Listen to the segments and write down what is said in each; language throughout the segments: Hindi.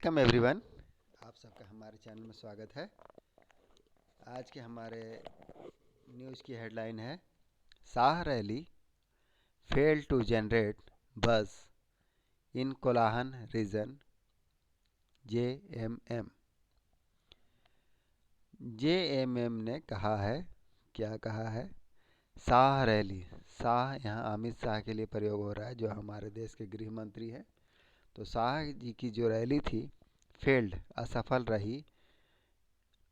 Welcome everyone. आप सबका हमारे चैनल में स्वागत है। आज के हमारे न्यूज़ की हेडलाइन है Shah rally fail to generate buzz in Kolhan region JMM. JMM ने कहा है, क्या कहा है? शाह रैली, शाह यहाँ अमित शाह के लिए प्रयोग हो रहा है जो हमारे देश के गृह मंत्री हैं। तो शाह जी की जो रैली थी फेल्ड, असफल रही,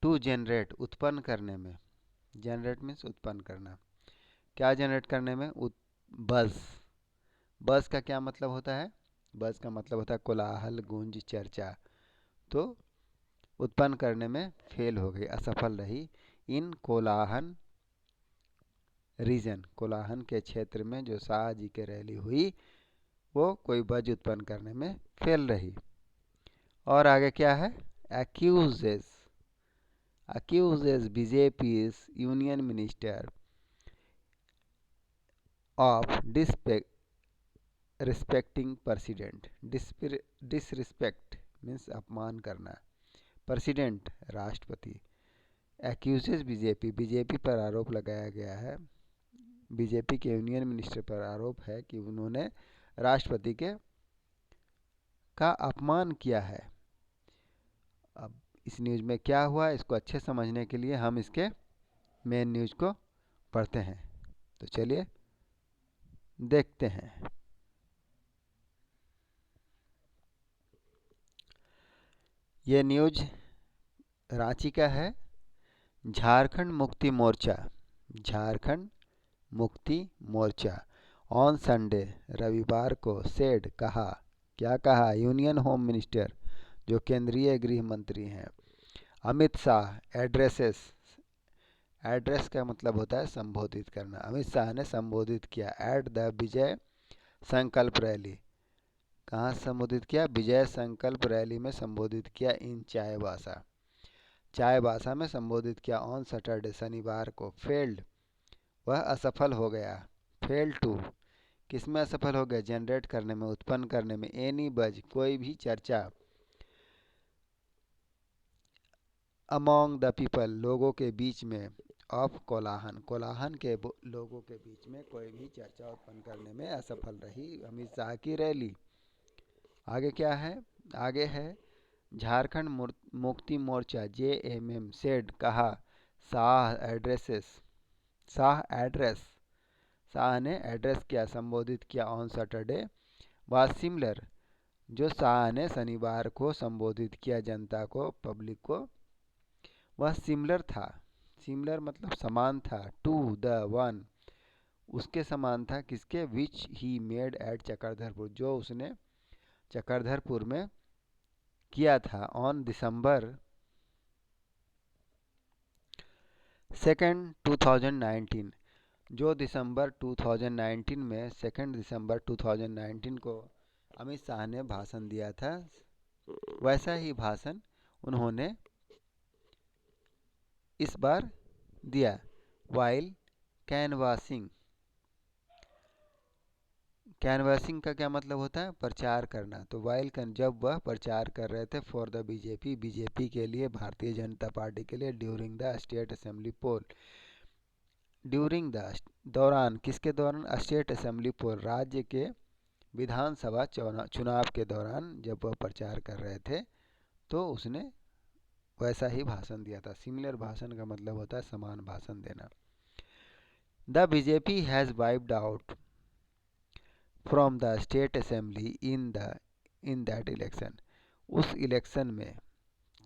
टू जनरेट, उत्पन्न करने में। जनरेट मीन्स उत्पन्न करना। क्या जनरेट करने में? बज़। बज़ का क्या मतलब होता है? बज़ का मतलब होता है कोलाहल, गूंज, चर्चा। तो उत्पन्न करने में फेल हो गई, असफल रही। इन कोलाहन रीजन, कोलाहन के क्षेत्र में जो शाह जी की रैली हुई वो कोई बज़ उत्पन्न करने में फेल रही। और आगे क्या है? Accuses BJP's union minister of disrespecting president. Disrespect means अपमान करना, प्रेसिडेंट राष्ट्रपति। एक्यूजेस बीजेपी पर आरोप लगाया गया है, बीजेपी के यूनियन मिनिस्टर पर आरोप है कि उन्होंने राष्ट्रपति का अपमान किया है। अब इस न्यूज़ में क्या हुआ, इसको अच्छे समझने के लिए हम इसके मेन न्यूज़ को पढ़ते हैं। तो चलिए देखते हैं। ये न्यूज़ रांची का है। झारखंड मुक्ति मोर्चा ऑन संडे, रविवार को सेड, कहा, क्या कहा? यूनियन होम मिनिस्टर, जो केंद्रीय गृह मंत्री हैं, अमित शाह एड्रेस का मतलब होता है संबोधित करना। अमित शाह ने संबोधित किया एट द विजय संकल्प रैली। कहाँ संबोधित किया? विजय संकल्प रैली में संबोधित किया। इन चायबासा में संबोधित किया। ऑन सैटरडे, शनिवार को। फेल्ड, वह असफल हो गया। फेल टू, किसमें असफल हो गया? जनरेट करने में, उत्पन्न करने में। एनी बज, कोई भी चर्चा। अमोंग द पीपल, लोगों के बीच में। ऑफ कोलाहन के लोगों के बीच में कोई भी चर्चा उत्पन्न करने में असफल रही अमित शाह की रैली। आगे क्या है? आगे है झारखंड मुक्ति मोर्चा जेएमएम सेड, कहा, शाह ने एड्रेस किया, संबोधित किया। ऑन सैटरडे वाज सिमिलर, जो शाह ने शनिवार को संबोधित किया जनता को, पब्लिक को, वह सिमिलर था। सिमिलर मतलब समान था। टू द वन, उसके समान था। किसके? विच ही मेड एट चक्रधरपुर, जो उसने चक्रधरपुर में किया था। ऑन दिसंबर 2, 2019, जो दिसंबर 2019 में, 2 दिसंबर 2019 को अमित शाह ने भाषण दिया था, वैसा ही भाषण उन्होंने इस बार दिया। वाइल कैनवासिंग का क्या मतलब होता है? प्रचार करना। तो वाइल जब वह प्रचार कर रहे थे फॉर द बीजेपी के लिए, भारतीय जनता पार्टी के लिए, ड्यूरिंग द स्टेट असेंबली पोल, दौरान, किसके दौरान? स्टेट असेंबली पोल, राज्य के विधानसभा चुनाव के दौरान जब वह प्रचार कर रहे थे तो उसने वैसा ही भाषण दिया था। सिमिलर भाषण का मतलब होता है समान भाषण देना। The BJP has wiped out from the state assembly in that election, उस इलेक्शन में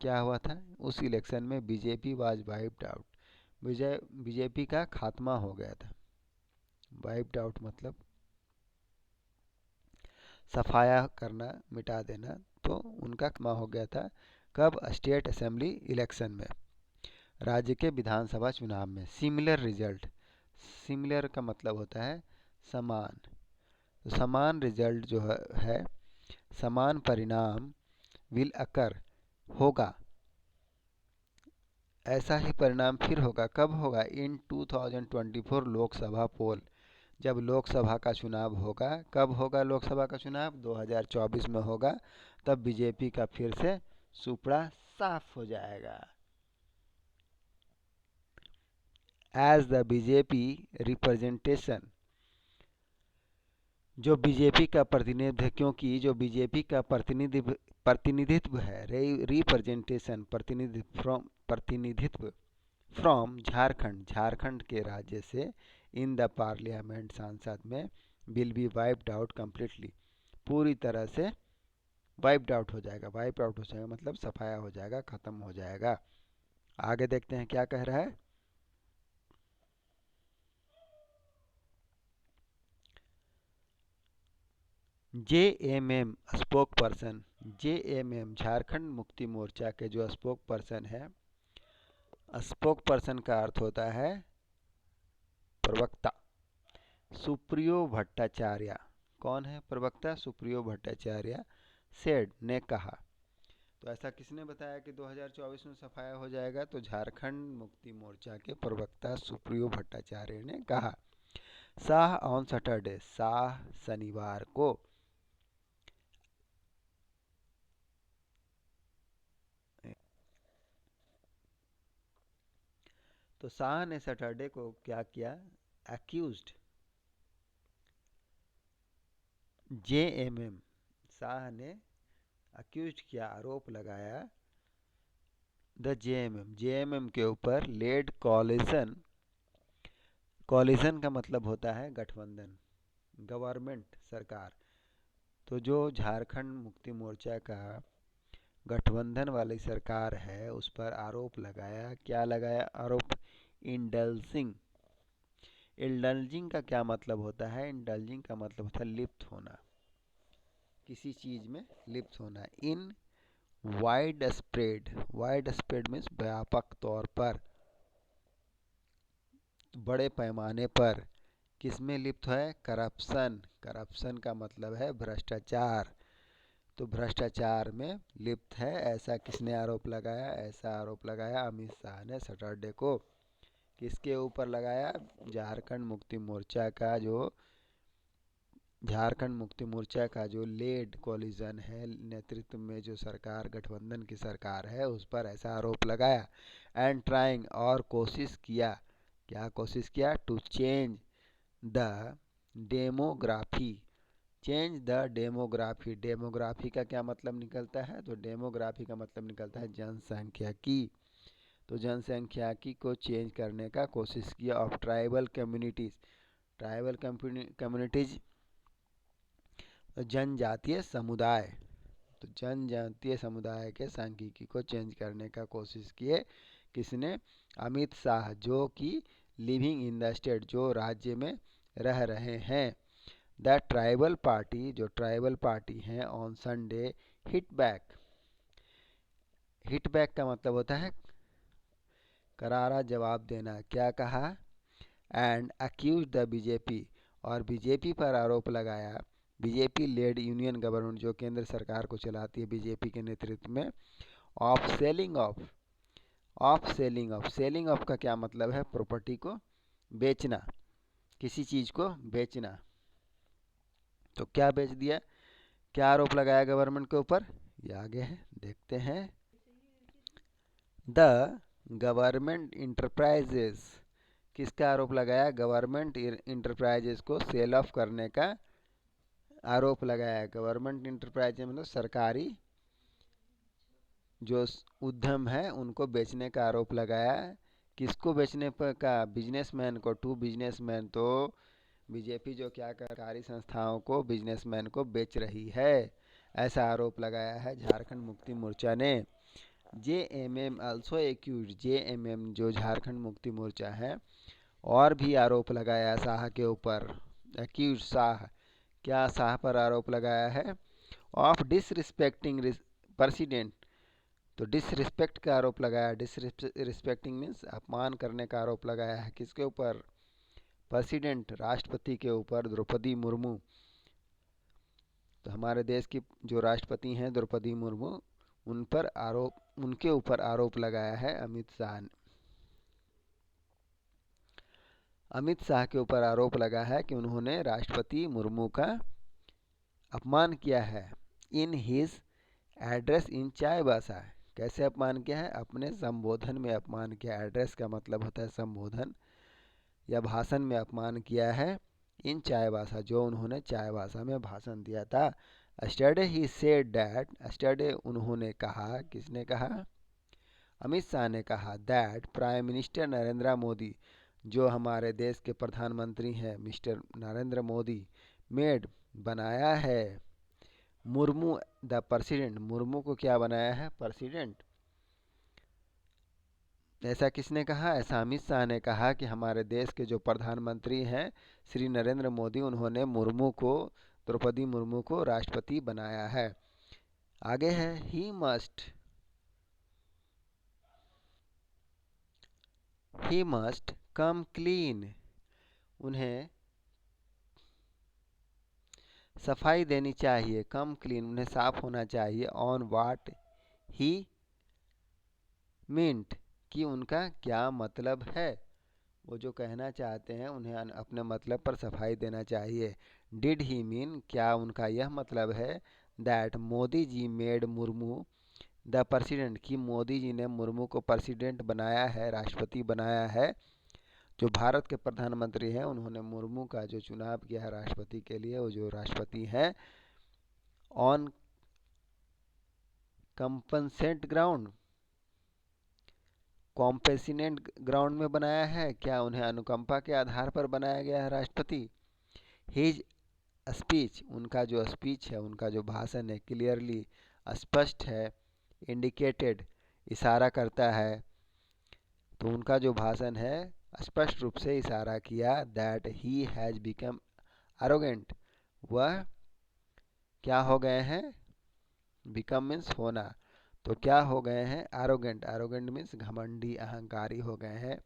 क्या हुआ था? उस इलेक्शन में BJP was wiped out, BJP का खात्मा हो गया था। वाइप्ड आउट मतलब सफाया करना, मिटा देना। तो उनका खात्मा हो गया था। कब? स्टेट असेंबली इलेक्शन में, राज्य के विधानसभा चुनाव में। सिमिलर रिजल्ट, सिमिलर का मतलब होता है समान। तो समान रिजल्ट जो है, समान परिणाम, विल अकर, होगा, ऐसा ही परिणाम फिर होगा। कब होगा? इन 2024 लोकसभा पोल, जब लोकसभा का चुनाव होगा। कब होगा लोकसभा का चुनाव? 2024 में होगा। तब बीजेपी का फिर से सुपड़ा साफ हो जाएगा। एज द बीजेपी रिप्रेजेंटेशन, जो बीजेपी का प्रतिनिधित्व, क्योंकि जो बीजेपी का प्रतिनिधित्व है, रिप्रेजेंटेशन प्रतिनिधित्व फ्रॉम झारखंड के राज्य से इन द पार्लियामेंट, सांसद में, will be wiped out completely, पूरी तरह से वाइप्ड आउट हो जाएगा। वाइप आउट हो जाएगा मतलब सफाया हो जाएगा, खत्म हो जाएगा। आगे देखते हैं क्या कह रहा है। JMM spoke person, JMM Jharkhand Mukti Morcha के जो स्पोक पर्सन है, स्पोक पर्सन का अर्थ होता है प्रवक्ता, सुप्रियो भट्टाचार्य। कौन है प्रवक्ता? सुप्रियो भट्टाचार्य सेड, ने कहा। तो ऐसा किसने बताया कि 2024 में सफाया हो जाएगा? तो झारखंड मुक्ति मोर्चा के प्रवक्ता सुप्रियो भट्टाचार्य ने कहा। शाह ऑन सैटरडे, शाह शनिवार को। तो शाह ने सैटरडे को क्या किया? एक्यूज्ड, JMM, शाह ने अक्यूज किया, आरोप लगाया, द JMM के ऊपर लेड कॉलिशन। कॉलिशन का मतलब होता है गठबंधन, गवर्नमेंट, सरकार। तो जो झारखंड मुक्ति मोर्चा का गठबंधन वाली सरकार है, उस पर आरोप लगाया। क्या लगाया आरोप? इंडल्जिंग। इंडल्जिंग का क्या मतलब होता है? इंडल्जिंग का मतलब होता है लिप्त होना, किसी चीज में लिप्त होना। इन wide spread, wide spread means व्यापक तौर पर, बड़े पैमाने पर। किसमें लिप्त है? करप्शन। करप्शन का मतलब है भ्रष्टाचार। तो भ्रष्टाचार में लिप्त है, ऐसा किसने आरोप लगाया? ऐसा आरोप लगाया अमित शाह ने सैटरडे को। किसके ऊपर लगाया? झारखंड मुक्ति मोर्चा का जो लेड कॉलिजन है, नेतृत्व में जो सरकार, गठबंधन की सरकार है, उस पर ऐसा आरोप लगाया। एंड ट्राइंग, और कोशिश किया। क्या कोशिश किया? To change the demography, change the demography. Demography का क्या मतलब निकलता है? तो डेमोग्राफी का मतलब निकलता है जनसंख्यिकी। तो जनसंख्यिकी को चेंज करने का कोशिश किया। Of tribal communities, tribal communities जनजातीय समुदाय, तो जनजातीय समुदाय के सांख्यिकी को चेंज करने का कोशिश किए। किसने? अमित शाह, जो कि लिविंग इन द स्टेट, जो राज्य में रह रहे हैं। द ट्राइबल पार्टी, जो ट्राइबल पार्टी हैं, on Sunday hit back. Hit back का मतलब होता है करारा जवाब देना। क्या कहा? एंड अक्यूज द बीजेपी, और बीजेपी पर आरोप लगाया। बीजेपी लेड यूनियन गवर्नमेंट, जो केंद्र सरकार को चलाती है बीजेपी के नेतृत्व में, of selling of. Selling of का क्या मतलब है? प्रॉपर्टी को बेचना, किसी चीज को बेचना। तो क्या बेच दिया? क्या आरोप लगाया गवर्नमेंट के ऊपर? ये आगे है, देखते हैं। द गवर्नमेंट इंटरप्राइजेस, किसका आरोप लगाया? गवर्नमेंट इंटरप्राइजेस को सेल ऑफ करने का आरोप लगाया। गवर्नमेंट इंटरप्राइज मतलब सरकारी जो उद्यम है, उनको बेचने का आरोप लगाया। किसको बेचने पर का? बिजनेसमैन को, टू बिजनेसमैन। तो बीजेपी जो क्या सरकारी संस्थाओं को, बिजनेसमैन को बेच रही है, ऐसा आरोप लगाया है झारखंड मुक्ति मोर्चा ने। JMM आल्सो एक्यूज, JMM जो झारखंड मुक्ति मोर्चा है, और भी आरोप लगाया शाह के ऊपर। एक्यूज शाह, क्या शाह पर आरोप लगाया है? Of disrespecting president. तो डिसरिस्पेक्ट का आरोप लगाया। डिसरिस्पेक्टिंग मीन्स अपमान करने का आरोप लगाया है। किसके ऊपर? प्रेसिडेंट, राष्ट्रपति के ऊपर, द्रौपदी मुर्मू। तो हमारे देश की जो राष्ट्रपति हैं द्रौपदी मुर्मू, उनके ऊपर आरोप लगाया है अमित शाह ने। अमित शाह के ऊपर आरोप लगा है कि उन्होंने राष्ट्रपति मुर्मू का अपमान किया है in his address in Chaibasa. कैसे अपमान किया है? अपने संबोधन में अपमान किया। एड्रेस का मतलब होता है संबोधन या भाषण में अपमान किया है इन चाईबासा, जो उन्होंने चाईबासा में भाषण दिया था। स्टरडे ही सेड दैट, स्टरडे उन्होंने कहा, किसने कहा? अमित शाह ने कहा that prime minister Narendra Modi, जो हमारे देश के प्रधानमंत्री हैं मिस्टर नरेंद्र मोदी, मेड बनाया है मुर्मू द प्रेसिडेंट, मुर्मू को क्या बनाया है? प्रेसिडेंट। ऐसा किसने कहा? ऐसा अमित शाह ने कहा कि हमारे देश के जो प्रधानमंत्री हैं श्री नरेंद्र मोदी, उन्होंने मुर्मू को, द्रौपदी मुर्मू को राष्ट्रपति बनाया है। आगे है ही मस्ट कम क्लीन, उन्हें सफाई देनी चाहिए। कम क्लीन, उन्हें साफ होना चाहिए। ऑन वाट ही मींट, कि उनका क्या मतलब है। वो जो कहना चाहते हैं उन्हें अपने मतलब पर सफाई देना चाहिए। डिड ही मीन, क्या उनका यह मतलब है that Modi ji made Murmu the president, कि मोदी जी ने मुर्मू को प्रेसिडेंट बनाया है, राष्ट्रपति बनाया है। जो भारत के प्रधानमंत्री हैं उन्होंने मुर्मू का जो चुनाव किया है राष्ट्रपति के लिए, वो जो राष्ट्रपति हैं ऑन कंपनसेंट ग्राउंड, कॉम्पेसिनेंट ग्राउंड में बनाया है। क्या उन्हें अनुकंपा के आधार पर बनाया गया है राष्ट्रपति? हिज स्पीच, उनका जो स्पीच है, उनका जो भाषण है, क्लियरली स्पष्ट है, इंडिकेटेड इशारा करता है, तो उनका जो भाषण है स्पष्ट रूप से इशारा किया that he has become arrogant, वह क्या हो गए हैं? बिकम मीन्स होना, तो क्या हो गए हैं? एरोगेंट, एरोगेंट मीन्स घमंडी, अहंकारी हो गए हैं।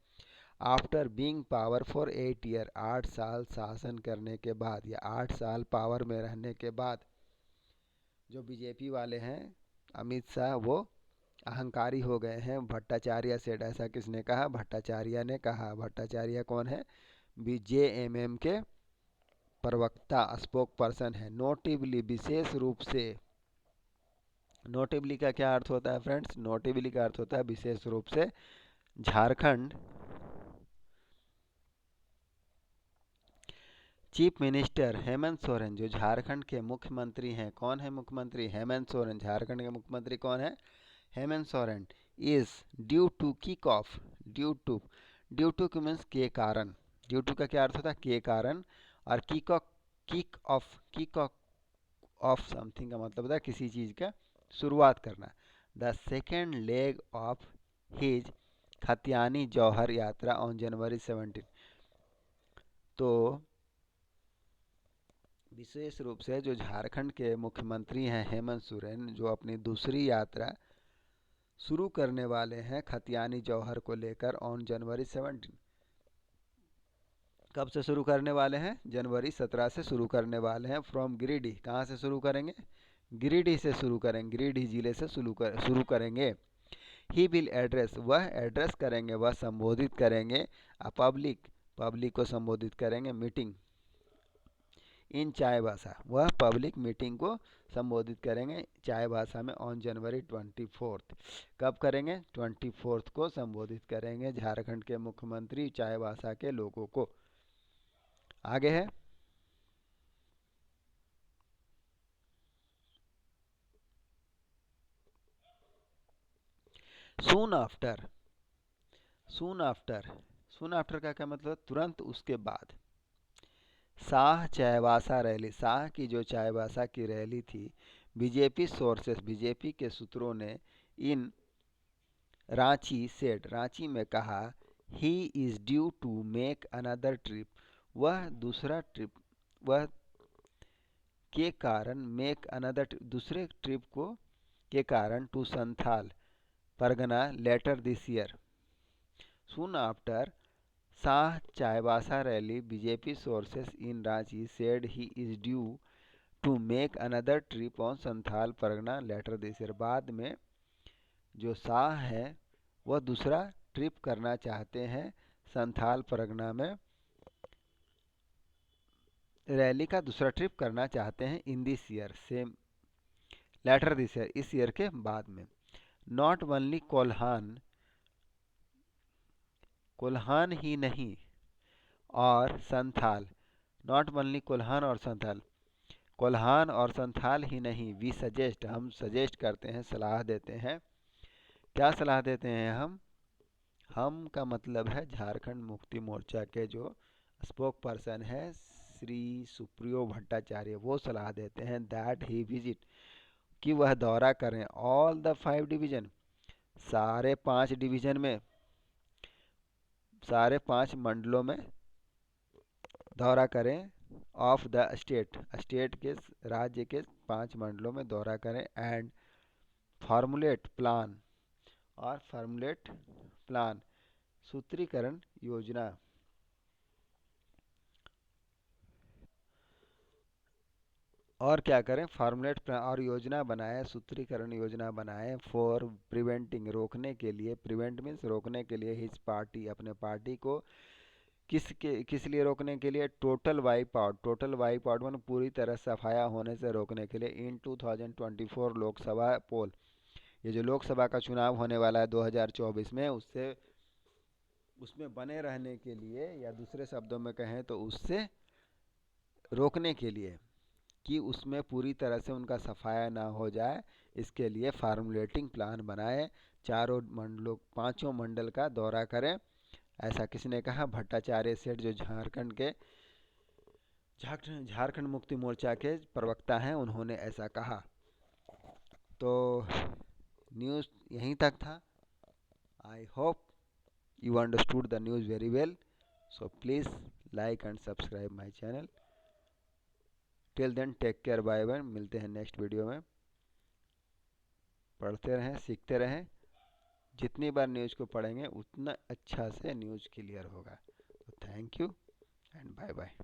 After being power for 8 year, 8 साल शासन करने के बाद या 8 साल पावर में रहने के बाद जो बीजेपी वाले हैं अमित शाह, वो अहंकारी हो गए हैं। भट्टाचार्य सेड, ऐसा किसने कहा? भट्टाचार्य ने कहा। भट्टाचार्य कौन है? बीजेएमएम के प्रवक्ता, स्पोक पर्सन है। नोटेबली, विशेष रूप से, नोटेबली का क्या अर्थ होता है फ्रेंड्स? नोटेबली का अर्थ होता है विशेष रूप से। झारखंड चीफ मिनिस्टर हेमंत सोरेन, जो झारखंड के मुख्यमंत्री हैं, कौन है मुख्यमंत्री? हेमंत सोरेन। झारखंड के मुख्यमंत्री कौन है? Hemant Soren. Is due to kick off, due to, due to means के कारण, ड्यू टू का क्या अर्थ होता है? के कारण। और किक ऑफ समथिंग का मतलब होता है किसी चीज का शुरुआत करना। The second leg of his Khatiyani Johar Yatra on जनवरी 17, तो विशेष रूप से जो झारखंड के मुख्यमंत्री हैं हेमंत सोरेन, जो अपनी दूसरी यात्रा शुरू करने वाले हैं खतियानी जौहर को लेकर ऑन जनवरी 17। कब से शुरू करने वाले हैं? जनवरी 17 से शुरू करने वाले हैं। फ्रॉम गिरिडीह, कहाँ से शुरू करेंगे? गिरिडीह से शुरू करेंगे, गिरिडीह जिले से शुरू करेंगे। ही विल एड्रेस, वह एड्रेस करेंगे, वह संबोधित करेंगे। पब्लिक को संबोधित करेंगे। मीटिंग इन चाईबासा, वह पब्लिक मीटिंग को संबोधित करेंगे चाईबासा में ऑन जनवरी 24। कब करेंगे? 24 को संबोधित करेंगे झारखंड के मुख्यमंत्री चाईबासा के लोगों को। आगे है सून आफ्टर, सून आफ्टर का क्या मतलब? तुरंत उसके बाद। शाह चाईबासा रैली, शाह की जो चाईबासा की रैली थी, बीजेपी सोर्सेस, बीजेपी के सूत्रों ने इन रांची सेड, रांची में कहा he is due to make another trip, वह दूसरा ट्रिप, वह के कारण मेक अनदर, दूसरे ट्रिप को के कारण to Santhal Pargana later this year. Soon after Shah Chaibasa rally, BJP sources in Ranchi said he is due to make another trip on Santhal Pargana later this year. बाद में जो शाह है वह दूसरा ट्रिप करना चाहते हैं संथाल परगना में रैली का दूसरा ट्रिप करना चाहते हैं in this year, same later this year, इस ईयर के बाद में। नॉट ओनली कोल्हान, कोल्हान ही नहीं और संथाल, नॉट ओनली कोल्हान और संथाल, कोल्हान और संथाल ही नहीं, वी सजेस्ट, हम सजेस्ट करते हैं, सलाह देते हैं। क्या सलाह देते हैं हम का मतलब है झारखंड मुक्ति मोर्चा के जो स्पोक पर्सन है श्री सुप्रियो भट्टाचार्य, वो सलाह देते हैं दैट ही विजिट, कि वह दौरा करें ऑल द 5 डिवीजन, सारे 5 डिवीजन में, सारे 5 मंडलों में दौरा करें, ऑफ द स्टेट, स्टेट के, राज्य के 5 मंडलों में दौरा करें, एंड फार्मुलेट प्लान, और फार्मुलेट प्लान, सूत्रीकरण योजना, और क्या करें, फार्मुलेट प्लान और योजना बनाए, सूत्रीकरण योजना बनाए, फॉर प्रिवेंटिंग, रोकने के लिए, प्रिवेंट मीन्स रोकने के लिए, हिज पार्टी, अपने पार्टी को, किस लिए रोकने के लिए, total wipe out, total wipe out मतलब पूरी तरह सफाया होने से रोकने के लिए, इन 2024 लोकसभा पोल, ये जो लोकसभा का चुनाव होने वाला है 2024 में, उससे, उसमें बने रहने के लिए, या दूसरे शब्दों में कहें तो उससे रोकने के लिए, कि उसमें पूरी तरह से उनका सफाया ना हो जाए, इसके लिए फार्मुलेटिंग प्लान बनाए, चारों मंडलों, 5 मंडल का दौरा करें, ऐसा किसने कहा, भट्टाचार्य सेठ, जो झारखंड के, झारखंड मुक्ति मोर्चा के प्रवक्ता हैं, उन्होंने ऐसा कहा। तो न्यूज़ यहीं तक था। I hope you understood the news very well, so please like and subscribe my channel. Till then take care, bye bye, मिलते हैं नेक्स्ट वीडियो में। पढ़ते रहें, सीखते रहें, जितनी बार न्यूज़ को पढ़ेंगे उतना अच्छा से न्यूज़ क्लियर होगा। तो thank you and bye bye.